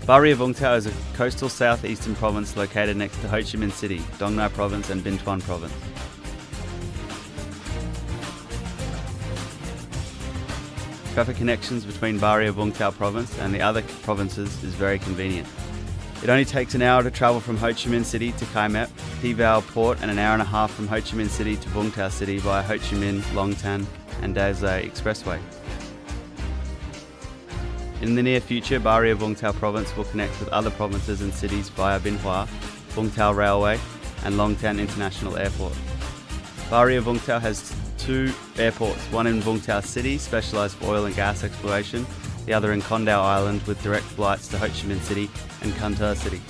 Barrio Vung Tau is a coastal southeastern province located next to Ho Chi Minh City, Dong Nai Province and Binh Thuan Province. Traffic connections between Barrio Vung Tau Province and the other provinces is very convenient. It only takes an hour to travel from Ho Chi Minh City to Khai Mep, Thi Vau Port, and an hour and a half from Ho Chi Minh City to Vung Tau City via Ho Chi Minh, Long Tan and Dao Dai Expressway. In the near future, Barrio Vung Tau Province will connect with other provinces and cities via Binh Hoa, Vung Tau Railway and Long Tan International Airport. Barrio Vung Tau has two airports, one in Vung Tau City, specialised for oil and gas exploration, the other in Con Dao Island with direct flights to Ho Chi Minh City and Can Tho City.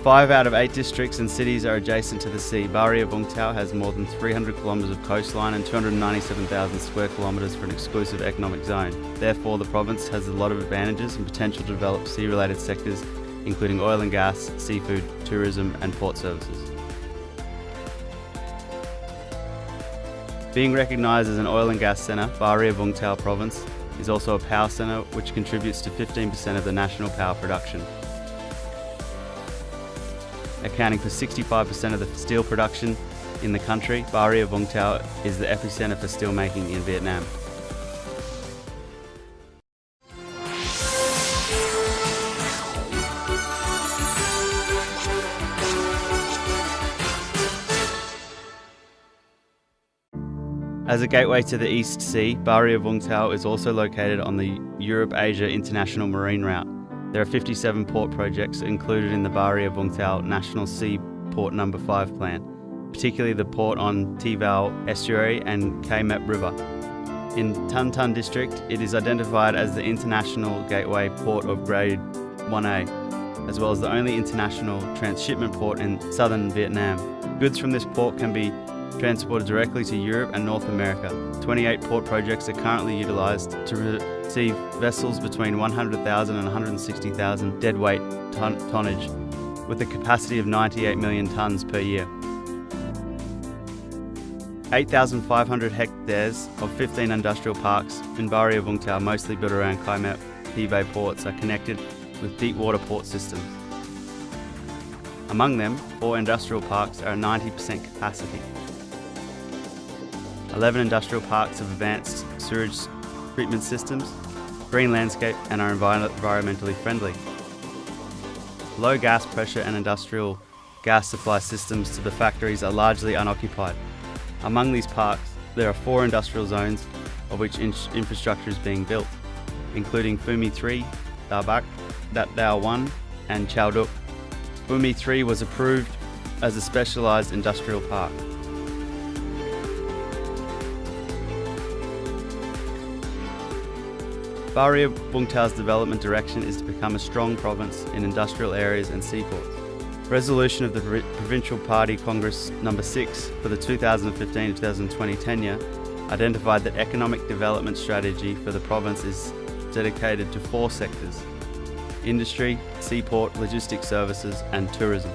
Five out of 8 districts and cities are adjacent to the sea. Barrio Vung Tau has more than 300 kilometres of coastline and 297,000 square kilometres for an exclusive economic zone. Therefore, the province has a lot of advantages and potential to develop sea-related sectors, including oil and gas, seafood, tourism and port services. Being recognised as an oil and gas centre, Barrio Vung Tau Province is also a power centre which contributes to 15% of the national power production. Accounting for 65% of the steel production in the country, Barrio Vung Tau is the epicentre for steel making in Vietnam. As a gateway to the East Sea, Barrio Vung Tau is also located on the Europe-Asia International Marine Route. There are 57 port projects included in the Barrio Vung Tau National Sea Port No. 5 plan, particularly the port on Thi Vau Estuary and Khai Mep River. In Tan Tan District, it is identified as the international gateway port of Grade 1A, as well as the only international transshipment port in southern Vietnam. Goods from this port can be transported directly to Europe and North America. 28 port projects are currently utilised to receive vessels between 100,000 and 160,000 deadweight tonnage, with a capacity of 98 million tonnes per year. 8,500 hectares of 15 industrial parks in Barrio Vung Tau, mostly built around Khai Mep, Thi Vau ports, are connected with deep water port systems. Among them, 4 industrial parks are at 90% capacity. 11 industrial parks have advanced sewage treatment systems, green landscape and are environmentally friendly. Low gas pressure and industrial gas supply systems to the factories are largely unoccupied. Among these parks, there are 4 industrial zones of which infrastructure is being built, including Phu My 3, Da Bac, Dat Dao 1 and Chau Duc. Phu My 3 was approved as a specialised industrial park. Barrio Vung Tau's development direction is to become a strong province in industrial areas and seaports. Resolution of the Provincial Party Congress No. 6 for the 2015-2020 tenure identified that economic development strategy for the province is dedicated to 4 sectors: industry, seaport, logistics services and tourism.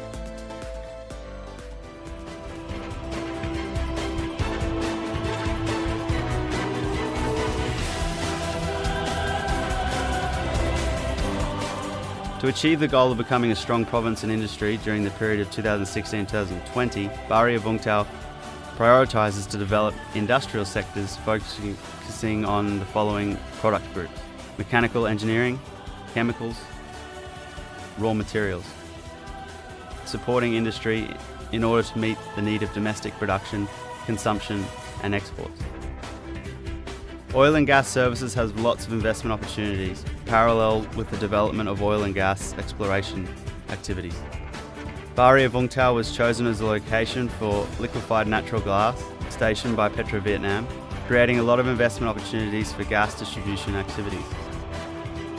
To achieve the goal of becoming a strong province in industry during the period of 2016-2020, Barrio Vung Tau prioritises to develop industrial sectors focusing on the following product groups: mechanical engineering, chemicals, raw materials, supporting industry in order to meet the need of domestic production, consumption and exports. Oil and gas services has lots of investment opportunities, parallel with the development of oil and gas exploration activities. Barrio Vung Tau was chosen as a location for liquefied natural gas station by Petro Vietnam, creating a lot of investment opportunities for gas distribution activities.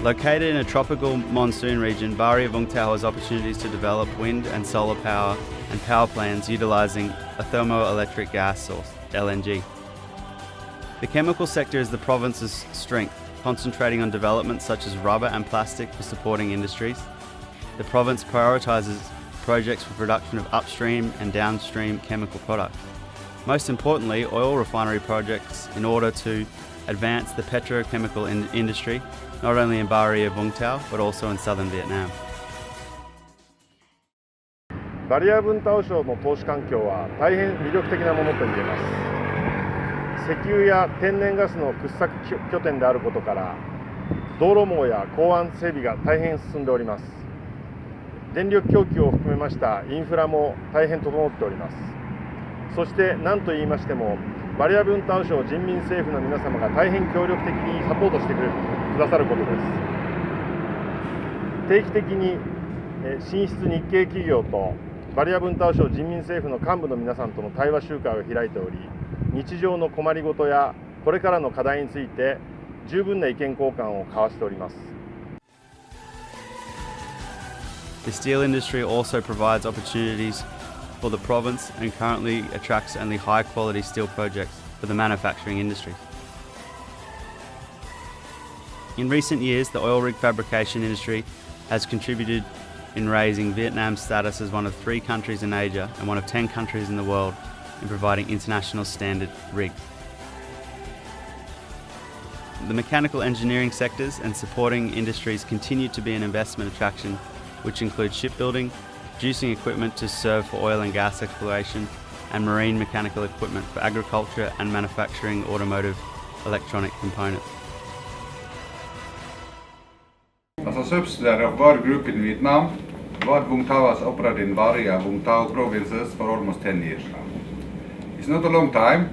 Located in a tropical monsoon region, Barrio Vung Tau has opportunities to develop wind and solar power and power plants utilising a thermoelectric gas source, LNG. The chemical sector is the province's strength, concentrating on developments such as rubber and plastic for supporting industries. The province prioritises projects for production of upstream and downstream chemical products. Most importantly, oil refinery projects in order to advance the petrochemical industry, not only in Barrier Vung Tau, but also in southern Vietnam. バリアブンタオ省の投資環境は大変魅力的なものと言えます。石油や天然ガスの掘削拠点であることから、道路網や港湾整備が大変進んでおります。電力供給を含めましたインフラも大変整っております。そして何と言いましても、バリアブンタオ省人民政府の皆様が大変協力的にサポートしてくださることです。定期的に進出日系企業とバリアブンタオ省人民政府の幹部の皆さんとの対話集会を開いており、日常の困りごとやこれからの課題について十分な意見交換を交わしております。The steel industry also provides opportunities for the province and currently attracts only high-quality steel projects for the manufacturing industry. In recent years, the oil rig fabrication industry has contributed in raising Vietnam's status as one of 3 countries in Asia and one of 10 countries in the world in providing international standard rigs. The mechanical engineering sectors and supporting industries continue to be an investment attraction, which includes shipbuilding, producing equipment to serve for oil and gas exploration, and marine mechanical equipment for agriculture and manufacturing automotive electronic components. As a subsidiary of Var Group in Vietnam, Var Vung Tau has operated in Bari and Vung Tau provinces for almost 10 years now. It's not a long time,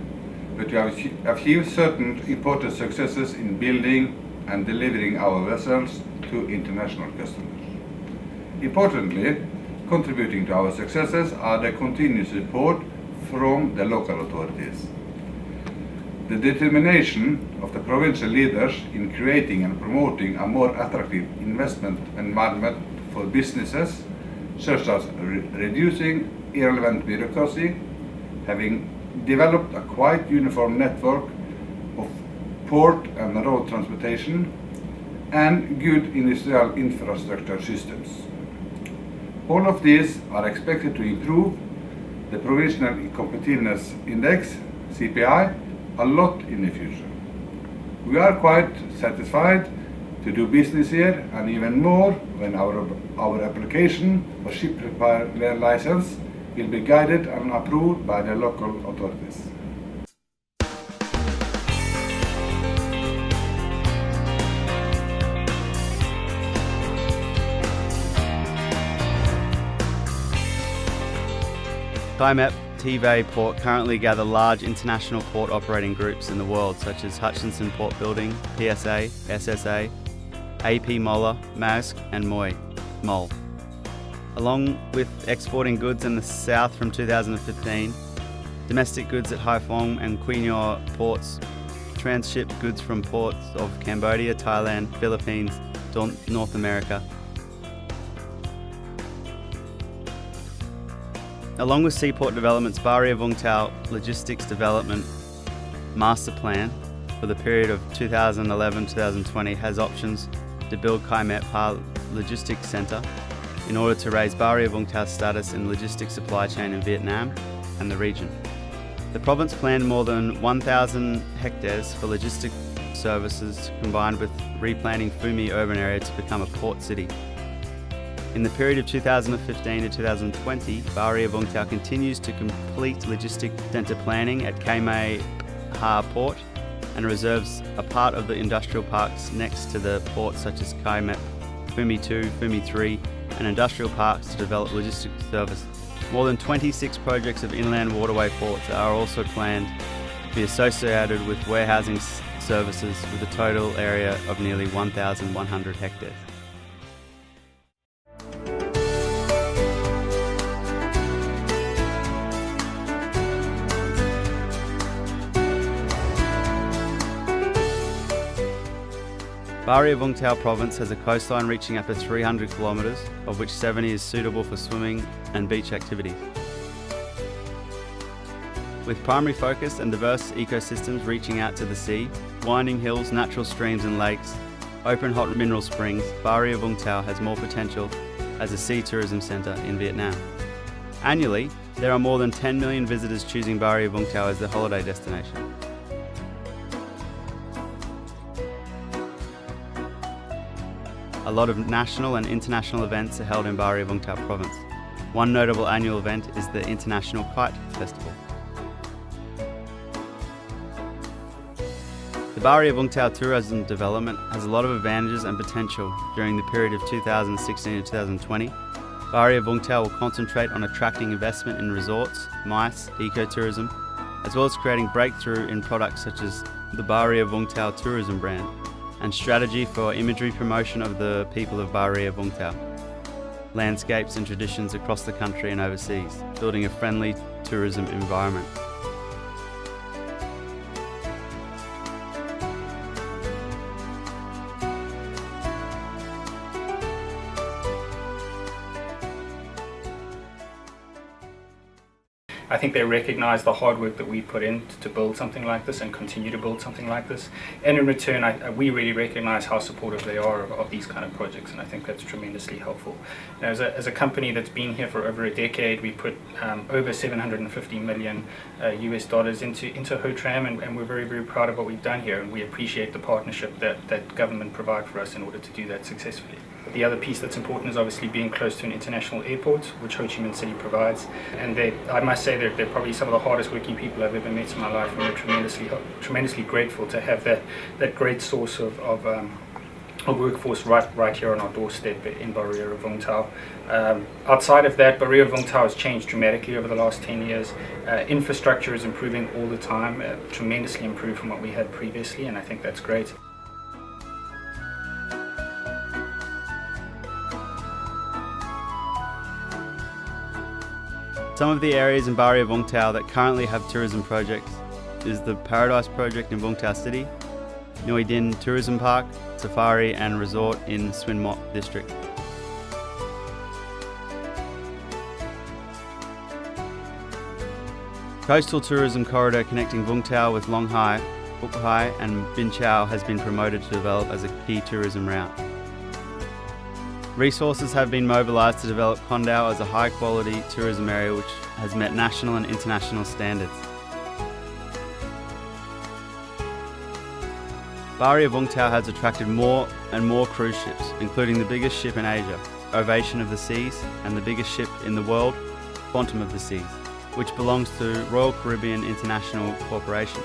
but we have achieved certain important successes in building and delivering our vessels to international customers. Importantly, contributing to our successes are the continuous support from the local authorities. The determination of the provincial leaders in creating and promoting a more attractive investment environment for businesses, such as reducing irrelevant bureaucracy, having developed a quite uniform network of port and road transportation, and good industrial infrastructure systems. All of these are expected to improve the Provincial Competitiveness Index, CPI, a lot in the future. We are quite satisfied to do business here, and even more when our application for ship repair license will be guided and approved by the local authorities. Kai Mep Tivay Port currently gather large international port operating groups in the world, such as Hutchinson Port Building, PSA, SSA, AP Moller, Maersk and Mol. Along with exporting goods in the south from 2015, domestic goods at Haiphong and Quy Nhon ports transship goods from ports of Cambodia, Thailand, Philippines, North America. Along with Seaport Development's Barrier Vung Tau Logistics Development Master Plan for the period of 2011-2020 has options to build Kai Mep Ha Logistics Centre in order to raise Barrier Vung Tau's status in logistics supply chain in Vietnam and the region. The province planned more than 1,000 hectares for logistic services combined with replanting Phu My urban area to become a port city. In the period of 2015 to 2020, Barrier Vung Tau continues to complete logistic centre planning at Kai Mep Ha Port and reserves a part of the industrial parks next to the port such as Kai Mep, Phu My 2, Phu My 3 and industrial parks to develop logistics service. More than 26 projects of inland waterway ports are also planned to be associated with warehousing services with a total area of nearly 1,100 hectares. Barrier Vung Tau province has a coastline reaching up to 300 kilometres, of which 70 is suitable for swimming and beach activities. With primary focus and diverse ecosystems reaching out to the sea, winding hills, natural streams and lakes, open hot mineral springs, Barrier Vung Tau has more potential as a sea tourism centre in Vietnam. Annually, There are more than 10 million visitors choosing Barrier Vung Tau as their holiday destination. A lot of national and international events are held in Barrier Vung Tau province. One notable annual event is the International Kite Festival. The Barrier Vung Tau tourism development has a lot of advantages and potential during the period of 2016 to 2020. Barrier Vung Tau will concentrate on attracting investment in resorts, MICE, ecotourism, as well as creating breakthrough in products such as the Barrier Vung Tau tourism brand and strategy for imagery promotion of the people of Barrier Vung Tau, landscapes and traditions across the country and overseas, building a friendly tourism environment. I think they recognize the hard work that we put in to build something like this and continue to build something like this. And in return, we really recognize how supportive they are of these kind of projects, and I think that's tremendously helpful. Now, as a company that's been here for over a decade, we put over $750 million US dollars into Ho-Tram, and we're very, very proud of what we've done here, and we appreciate the partnership that government provide for us in order to do that successfully. The other piece that's important is obviously being close to an international airport, which Ho Chi Minh City provides. And I must say they're probably some of the hardest working people I've ever met in my life, and we're tremendously grateful to have that great source of workforce right here on our doorstep in Barrier Vung Tau. Outside of that, Barrier Vung Tau has changed dramatically over the last 10 years. Infrastructure is improving all the time, tremendously improved from what we had previously, and I think that's great. Some of the areas in Barrier Vung Tau that currently have tourism projects is the Paradise Project in Vung Tau City, Nui Din Tourism Park, Safari and Resort in Swin Mot District. Coastal tourism corridor connecting Vung Tau with Long Hai, Phuc Hai and Bin Chau has been promoted to develop as a key tourism route. Resources have been mobilised to develop Con Dao as a high-quality tourism area which has met national and international standards. Barrier Vung Tau has attracted more and more cruise ships, including the biggest ship in Asia, Ovation of the Seas, and the biggest ship in the world, Quantum of the Seas, which belongs to Royal Caribbean International Corporation.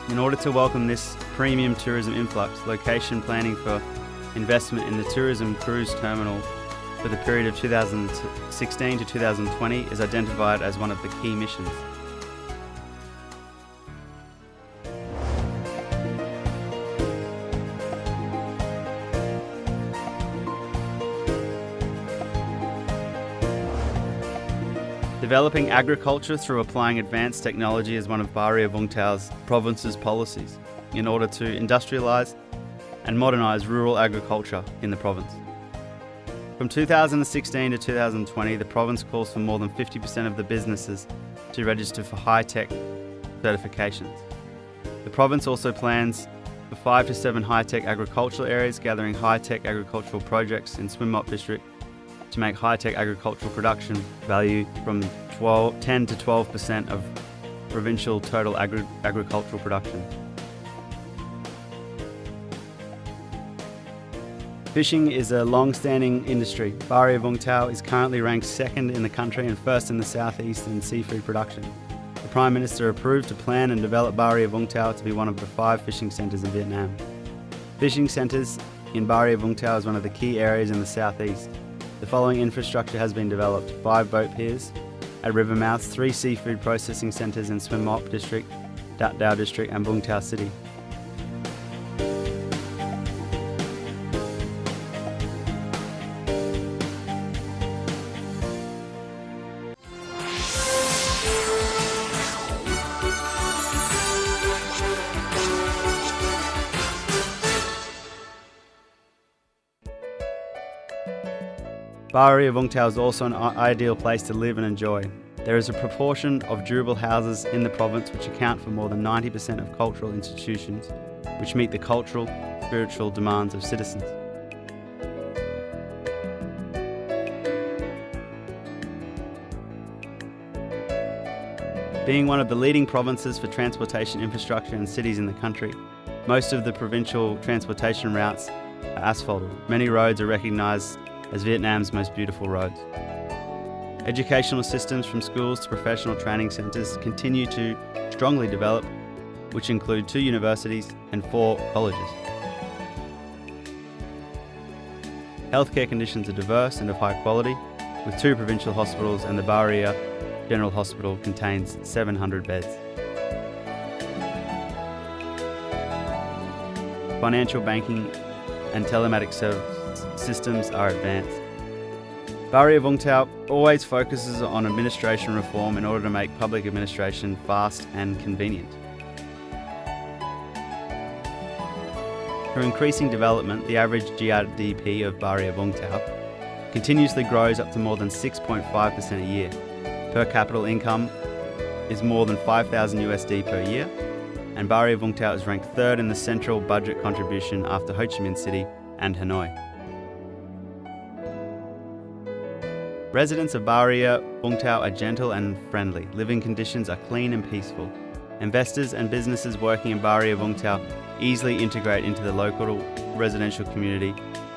In order to welcome this premium tourism influx, location planning for investment in the tourism cruise terminal for the period of 2016 to 2020 is identified as one of the key missions. Developing agriculture through applying advanced technology is one of Barrier Vung Tau's province's policies in order to industrialise and modernise rural agriculture in the province. From 2016 to 2020, the province calls for more than 50% of the businesses to register for high-tech certifications. The province also plans for 5 to 7 high-tech agricultural areas gathering high-tech agricultural projects in Swin Mot District to make high-tech agricultural production value from 10 to 12% of provincial total agricultural production. Fishing is a long-standing industry. Barrier Vung Tau is currently ranked second in the country and first in the southeast in seafood production. The Prime Minister approved to plan and develop Barrier Vung Tau to be one of the 5 fishing centres in Vietnam. Fishing centres in Barrier Vung Tau is one of the key areas in the southeast. The following infrastructure has been developed: 5 boat piers at river mouths, 3 seafood processing centres in Swin Mot District, Dat Dao District and Vung Tau City. Barrier Vung Tau is also an ideal place to live and enjoy. There is a proportion of durable houses in the province which account for more than 90% of cultural institutions, which meet the cultural, spiritual demands of citizens. Being one of the leading provinces for transportation infrastructure and cities in the country, most of the provincial transportation routes are asphalted. Many roads are recognised as Vietnam's most beautiful roads. Educational systems from schools to professional training centres continue to strongly develop, which include 2 universities and 4 colleges. Healthcare conditions are diverse and of high quality, with 2 provincial hospitals, and the Baria General Hospital contains 700 beds. Financial banking and telematic service systems are advanced. Baria Vung Tau always focuses on administration reform in order to make public administration fast and convenient. Through increasing development, the average GRDP of Baria Vung Tau continuously grows up to more than 6.5% a year. Per capita income is more than $5,000 per year, and Baria Vung Tau is ranked 3rd in the central budget contribution after Ho Chi Minh City and Hanoi. Residents of Baria Vung Tau are gentle and friendly. Living conditions are clean and peaceful. Investors and businesses working in Baria Vung Tau easily integrate into the local residential community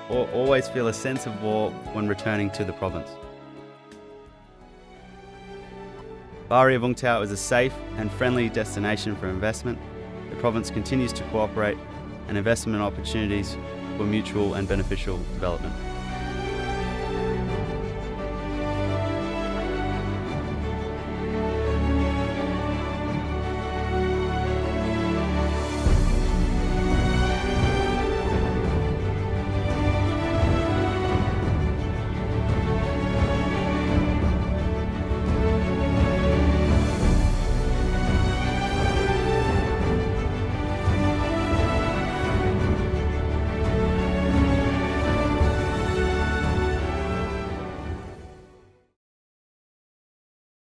or always feel a sense of awe when returning to the province. Baria Vung Tau is a safe and friendly destination for investment. The province continues to cooperate and investment opportunities for mutual and beneficial development.